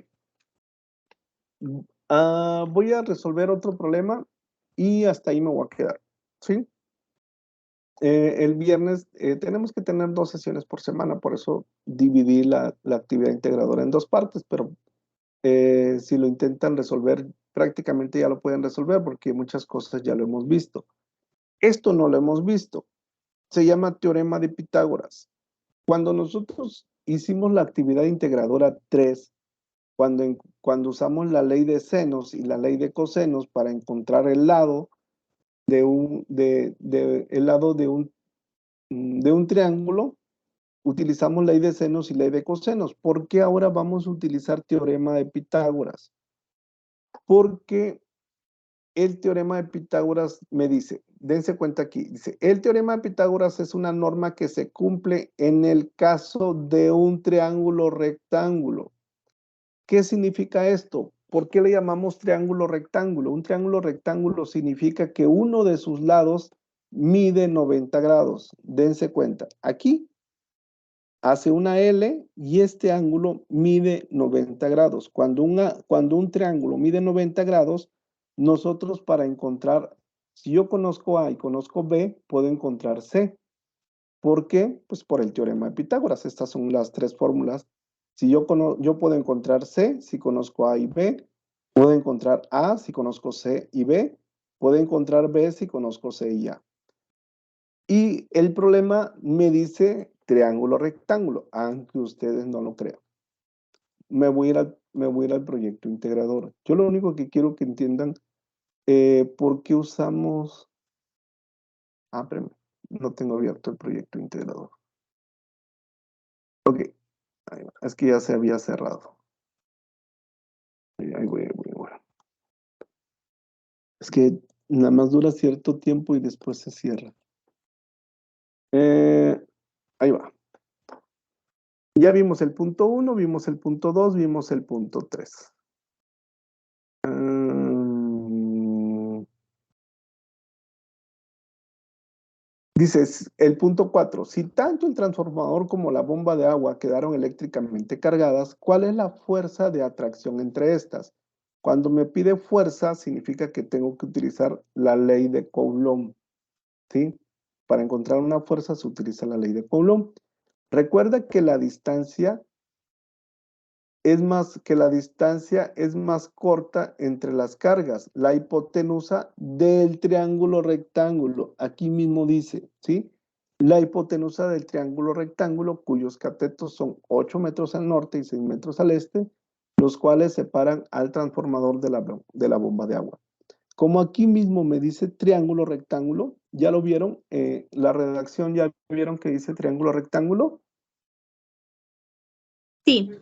Voy a resolver otro problema y hasta ahí me voy a quedar, ¿sí? El viernes tenemos que tener 2 sesiones por semana, por eso dividí la actividad integradora en 2 partes, pero si lo intentan resolver, prácticamente ya lo pueden resolver porque muchas cosas ya lo hemos visto. Esto no lo hemos visto. Se llama teorema de Pitágoras. Cuando nosotros hicimos la actividad integradora 3, cuando usamos la ley de senos y la ley de cosenos para encontrar el lado de un triángulo, utilizamos ley de senos y ley de cosenos. ¿Por qué ahora vamos a utilizar teorema de Pitágoras? Porque el teorema de Pitágoras me dice, dense cuenta aquí, dice, el teorema de Pitágoras es una norma que se cumple en el caso de un triángulo rectángulo. ¿Qué significa esto? ¿Por qué le llamamos triángulo rectángulo? Un triángulo rectángulo significa que uno de sus lados mide 90 grados. Dense cuenta, aquí hace una L y este ángulo mide 90 grados. Cuando un triángulo mide 90 grados, nosotros para encontrar, si yo conozco A y conozco B, puedo encontrar C. ¿Por qué? Pues por el teorema de Pitágoras. Estas son las tres fórmulas. Si yo puedo encontrar C si conozco A y B, puedo encontrar A si conozco C y B, puedo encontrar B si conozco C y A. Y el problema me dice triángulo rectángulo, aunque ustedes no lo crean. Me voy a ir al proyecto integrador. Yo lo único que quiero que entiendan, ¿por qué usamos? Espérame, no tengo abierto el proyecto integrador. Ok, ahí va. Es que ya se había cerrado. Ahí voy. Es que nada más dura cierto tiempo y después se cierra. Ahí va. Ya vimos el punto 1, vimos el punto 2, vimos el punto 3. Dice el punto 4, si tanto el transformador como la bomba de agua quedaron eléctricamente cargadas, ¿cuál es la fuerza de atracción entre estas? Cuando me pide fuerza, significa que tengo que utilizar la ley de Coulomb, ¿sí? Para encontrar una fuerza se utiliza la ley de Coulomb. Recuerda que la distancia es más corta entre las cargas. La hipotenusa del triángulo rectángulo, aquí mismo dice, ¿sí? La hipotenusa del triángulo rectángulo, cuyos catetos son 8 metros al norte y 6 metros al este, los cuales separan al transformador de la bomba de agua. Como aquí mismo me dice triángulo rectángulo, ¿ya lo vieron? La redacción, ¿ya vieron que dice triángulo rectángulo? Sí.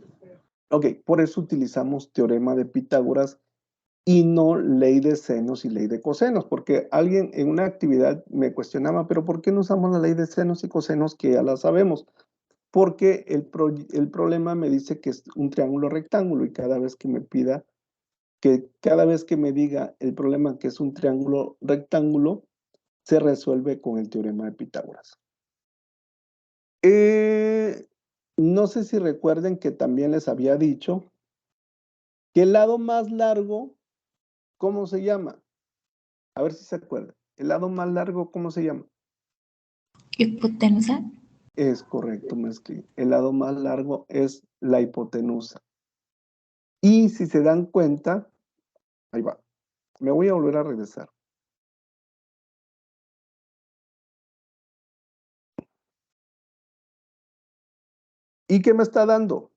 Ok, por eso utilizamos teorema de Pitágoras y no ley de senos y ley de cosenos, porque alguien en una actividad me cuestionaba, pero ¿por qué no usamos la ley de senos y cosenos que ya la sabemos? Porque el problema me dice que es un triángulo rectángulo y cada vez que me diga el problema que es un triángulo rectángulo, se resuelve con el teorema de Pitágoras. No sé si recuerden que también les había dicho que el lado más largo, ¿cómo se llama? A ver si se acuerdan. El lado más largo, ¿cómo se llama? Hipotenusa. Es correcto, Mezcli. El lado más largo es la hipotenusa. Y si se dan cuenta, ahí va. Me voy a volver a regresar. ¿Y qué me está dando?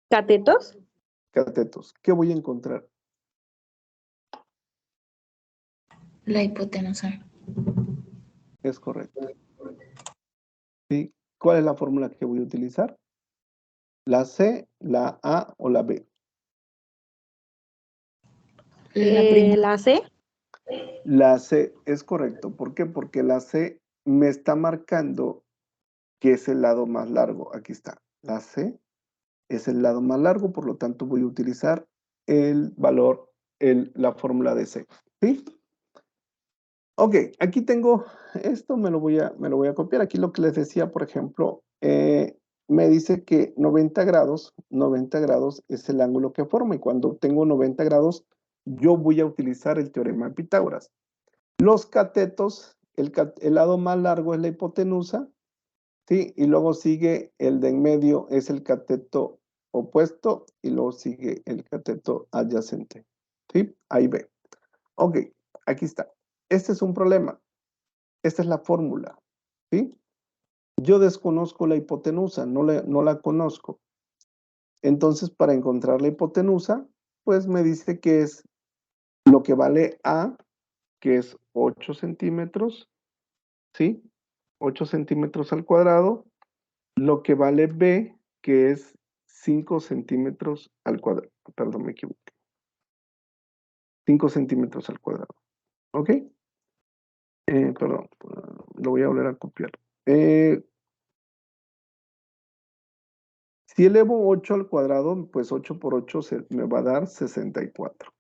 ¿Catetos? Catetos. ¿Qué voy a encontrar? La hipotenusa. Es correcto. ¿Sí? ¿Cuál es la fórmula que voy a utilizar? ¿La C, la A o la B? La primera. ¿La C? La C es correcto. ¿Por qué? Porque la C me está marcando que es el lado más largo. Aquí está. La C es el lado más largo, por lo tanto voy a utilizar el valor, la fórmula de C. ¿Sí? Ok, aquí tengo esto, me lo voy a copiar. Aquí lo que les decía, por ejemplo, me dice que 90 grados es el ángulo que forma y cuando tengo 90 grados, yo voy a utilizar el teorema de Pitágoras. Los catetos, el lado más largo es la hipotenusa, ¿sí? Y luego sigue el de en medio, es el cateto opuesto, y luego sigue el cateto adyacente, ¿sí? Ahí ve. Ok, aquí está. Este es un problema. Esta es la fórmula, ¿sí? Yo desconozco la hipotenusa, no la conozco. Entonces, para encontrar la hipotenusa, pues me dice que es lo que vale A, que es 8 centímetros, ¿sí? 8 centímetros al cuadrado. Lo que vale B, que es 5 centímetros al cuadrado. Perdón, me equivoqué. 5 centímetros al cuadrado. ¿Ok? Perdón, lo voy a volver a copiar. Si elevo 8 al cuadrado, pues 8 por 8 me va a dar 64.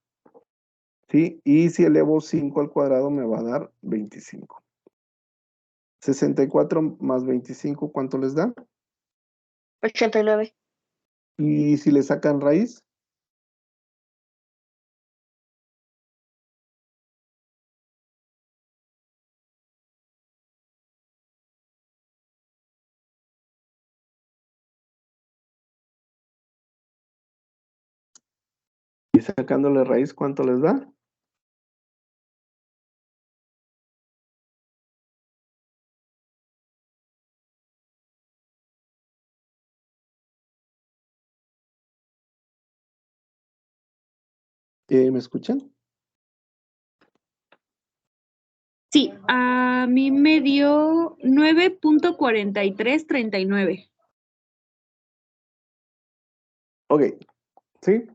¿Sí? Y si elevo 5 al cuadrado, me va a dar 25. 64 más 25, ¿cuánto les da? 89. Y si le sacan raíz, y sacándole raíz, ¿cuánto les da? ¿Me escuchan? Sí, a mí me dio 9.4339. Ok, ¿sí?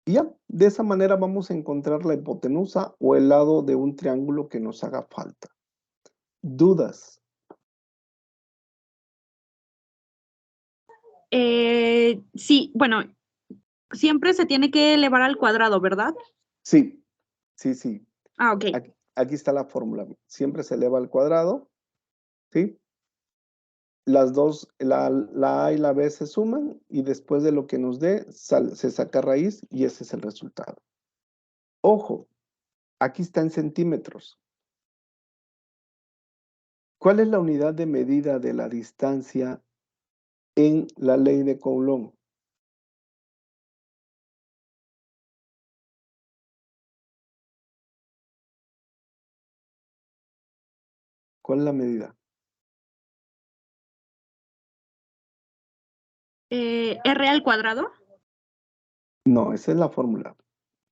Y ya, de esa manera vamos a encontrar la hipotenusa o el lado de un triángulo que nos haga falta. ¿Dudas? Sí, bueno, siempre se tiene que elevar al cuadrado, ¿verdad? Sí, sí, sí. Ah, ok. Aquí está la fórmula. Siempre se eleva al cuadrado, ¿sí? Las dos, la A y la B se suman y después de lo que nos dé, se saca raíz y ese es el resultado. Ojo, aquí está en centímetros. ¿Cuál es la unidad de medida de la distancia en la ley de Coulomb? ¿Cuál es la medida? ¿R al cuadrado? No, esa es la fórmula.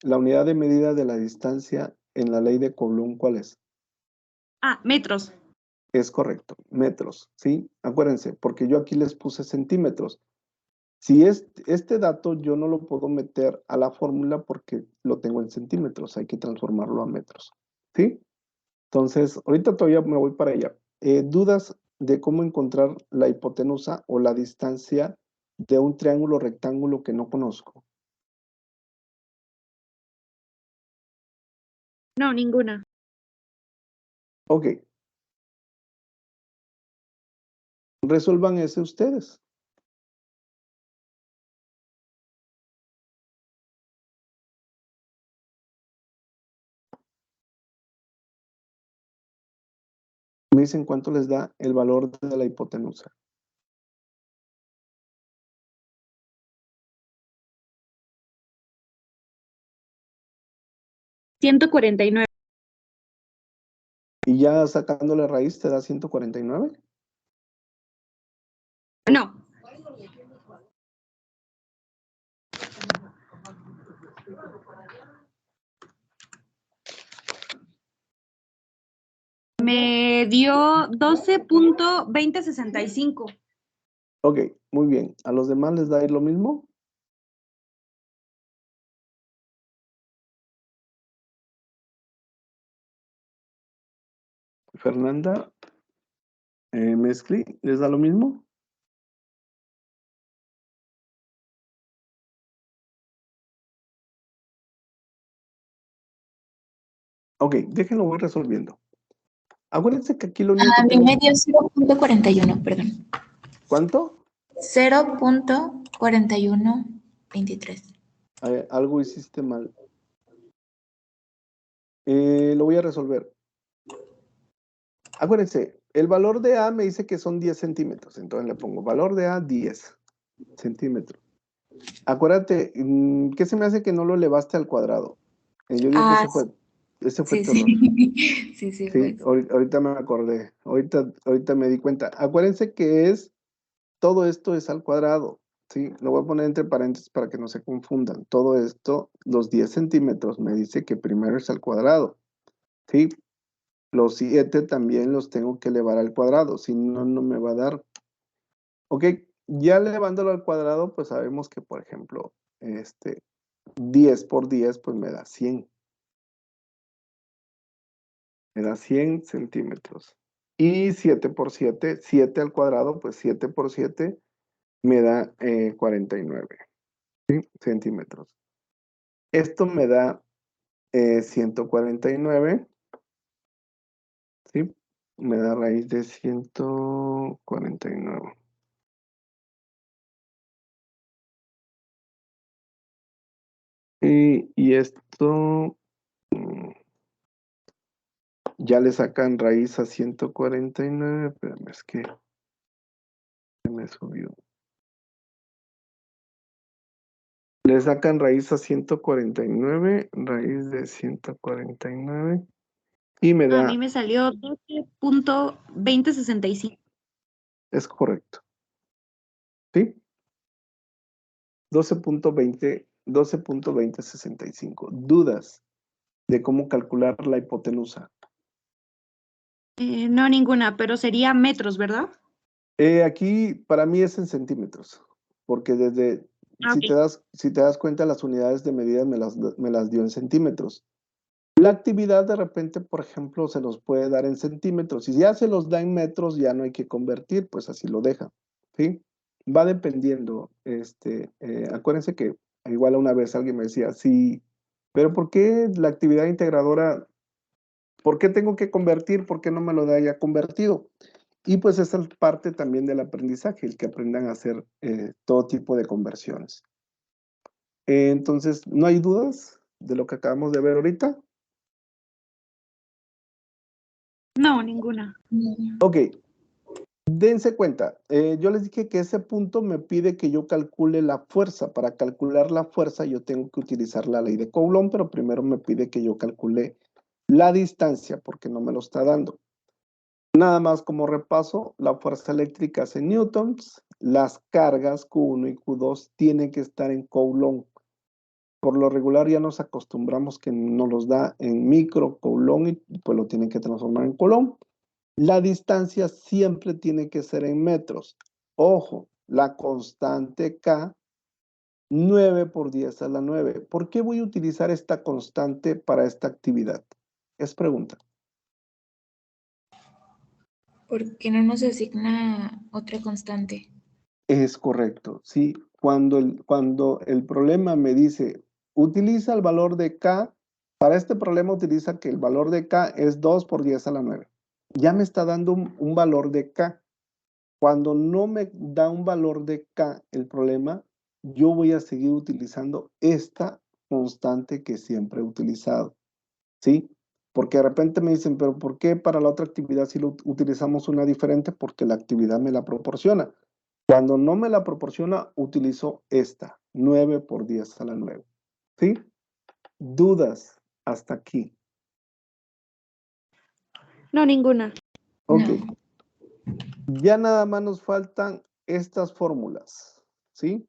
La unidad de medida de la distancia en la ley de Coulomb, ¿cuál es? Ah, metros. Es correcto, metros, ¿sí? Acuérdense, porque yo aquí les puse centímetros. Si este dato yo no lo puedo meter a la fórmula porque lo tengo en centímetros, hay que transformarlo a metros, ¿sí? Entonces, ahorita todavía me voy para allá. ¿Dudas de cómo encontrar la hipotenusa o la distancia de un triángulo rectángulo que no conozco? No, ninguna. Ok. Resuelvan ese ustedes. Me dicen cuánto les da el valor de la hipotenusa. $149. Y ya sacándole raíz te da 149. No. Me dio 12.2065. Ok, muy bien. ¿A los demás les da lo mismo? Fernanda, Mezcli, ¿les da lo mismo? Ok, déjenlo, voy resolviendo. Acuérdense que aquí lo único A que mí tengo... me dio 0.41, perdón. ¿Cuánto? 0.4123. Algo hiciste mal. Lo voy a resolver. Acuérdense, el valor de A me dice que son 10 centímetros. Entonces le pongo valor de A 10 centímetros. Acuérdate, ¿qué se me hace que no lo elevaste al cuadrado? Yo digo que ese fue Sí, tu error. sí, Sí, fue. ahorita me acordé. Ahorita me di cuenta. Acuérdense que todo esto es al cuadrado. Sí, lo voy a poner entre paréntesis para que no se confundan. Todo esto, los 10 centímetros, me dice que primero es al cuadrado. Sí, los 7 también los tengo que elevar al cuadrado. Si no, no me va a dar. Ok, Ya elevándolo al cuadrado, pues sabemos que, por ejemplo, 10 por 10, pues me da 100. Me da 100 centímetros. Y 7 por 7, 7 al cuadrado, pues 7 por 7 me da 49, ¿sí? Centímetros. Esto me da 149, ¿sí? Me da raíz de 149. Y esto ya le sacan raíz a 149, espérame, es que se me subió. Le sacan raíz a 149, raíz de 149, y me A mí da, me salió 12.2065. es correcto, ¿sí? 12.2065. Dudas de cómo calcular la hipotenusa. No, ninguna, pero sería metros, ¿verdad? Aquí para mí es en centímetros, porque desde, Ah, si te ok. das cuenta, las unidades de medida me las dio en centímetros. La actividad de repente, por ejemplo, se los puede dar en centímetros. Si ya se los da en metros, ya no hay que convertir, pues así lo deja, ¿sí? Va dependiendo. Acuérdense que igual una vez alguien me decía, sí, pero ¿por qué la actividad integradora, por qué tengo que convertir? ¿Por qué no me lo da ya convertido? Y pues esa es parte también del aprendizaje, el que aprendan a hacer todo tipo de conversiones. Entonces, ¿no hay dudas de lo que acabamos de ver ahorita? No, ninguna. Ok, dense cuenta, yo les dije que ese punto me pide que yo calcule la fuerza. Para calcular la fuerza yo tengo que utilizar la ley de Coulomb, pero primero me pide que yo calcule la distancia porque no me lo está dando. Nada más como repaso, la fuerza eléctrica es en newtons, las cargas Q1 y Q2 tienen que estar en Coulomb. Por lo regular ya nos acostumbramos que nos los da en micro Coulomb y pues lo tienen que transformar en Coulomb. La distancia siempre tiene que ser en metros. Ojo, la constante K, 9 por 10 a la 9. ¿Por qué voy a utilizar esta constante para esta actividad? Es pregunta. ¿Por qué no nos asigna otra constante? Es correcto, sí. Cuando el problema me dice, utiliza el valor de K, para este problema utiliza que el valor de K es 2 por 10 a la 9. Ya me está dando un valor de K. Cuando no me da un valor de K el problema, yo voy a seguir utilizando esta constante que siempre he utilizado, ¿sí? Porque de repente me dicen, pero ¿por qué para la otra actividad si lo utilizamos una diferente? Porque la actividad me la proporciona. Cuando no me la proporciona, utilizo esta, 9 por 10 a la 9, ¿sí? ¿Dudas hasta aquí? No, ninguna. Ok. No. Ya nada más nos faltan estas fórmulas, ¿sí?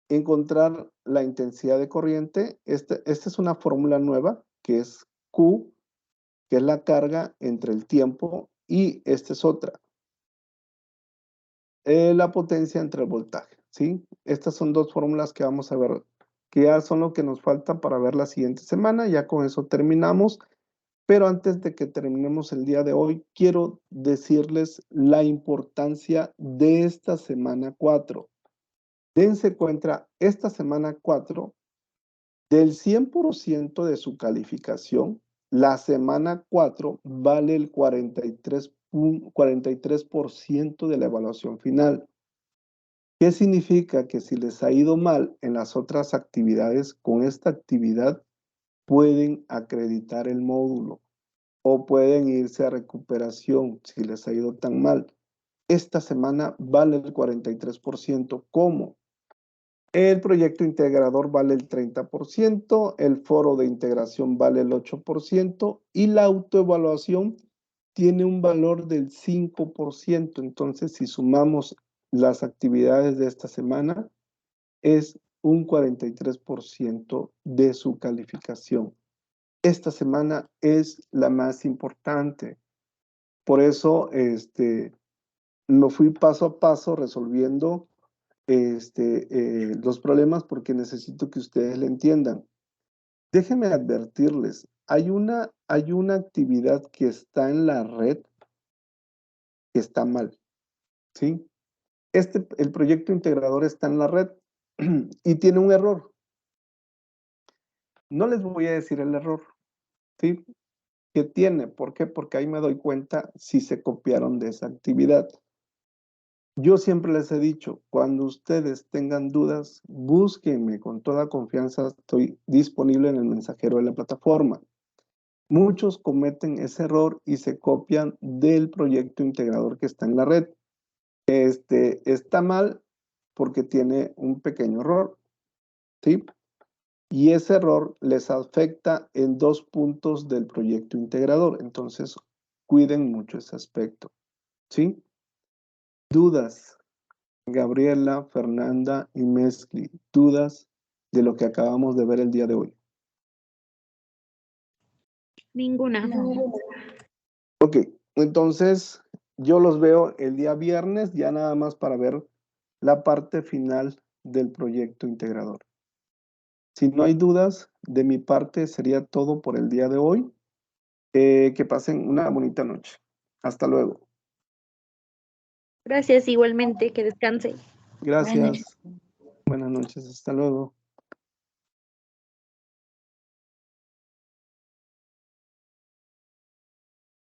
Encontrar la intensidad de corriente. Esta es una fórmula nueva que es Q, que es la carga entre el tiempo, y esta es otra, la potencia entre el voltaje, ¿sí? Estas son dos fórmulas que vamos a ver, que ya son lo que nos falta para ver la siguiente semana. Ya con eso terminamos, pero antes de que terminemos el día de hoy, quiero decirles la importancia de esta semana 4. Dense cuenta, esta semana 4, del 100% de su calificación, la semana 4 vale el 43% de la evaluación final. ¿Qué significa? Que si les ha ido mal en las otras actividades, con esta actividad pueden acreditar el módulo o pueden irse a recuperación si les ha ido tan mal. Esta semana vale el 43%. ¿Cómo? El proyecto integrador vale el 30%, el foro de integración vale el 8% y la autoevaluación tiene un valor del 5%. Entonces, si sumamos las actividades de esta semana, es un 43% de su calificación. Esta semana es la más importante. Por eso, me fui paso a paso resolviendo los problemas porque necesito que ustedes le entiendan. Déjenme advertirles, hay una actividad que está en la red que está mal, ¿sí? El proyecto integrador está en la red y tiene un error. No les voy a decir el error, ¿sí? ¿Qué tiene? ¿Por qué? Porque ahí me doy cuenta si se copiaron de esa actividad. Yo siempre les he dicho, cuando ustedes tengan dudas, búsquenme con toda confianza, estoy disponible en el mensajero de la plataforma. Muchos cometen ese error y se copian del proyecto integrador que está en la red. Está mal porque tiene un pequeño error, ¿sí? Y ese error les afecta en 2 puntos del proyecto integrador. Entonces, cuiden mucho ese aspecto, ¿sí? Dudas, Gabriela, Fernanda y Mezcli, dudas de lo que acabamos de ver el día de hoy. Ninguna. Ok, entonces yo los veo el día viernes ya nada más para ver la parte final del proyecto integrador. Si no hay dudas, de mi parte sería todo por el día de hoy. Que pasen una bonita noche. Hasta luego. Gracias, igualmente, que descanse. Gracias. Buenas noches, hasta luego.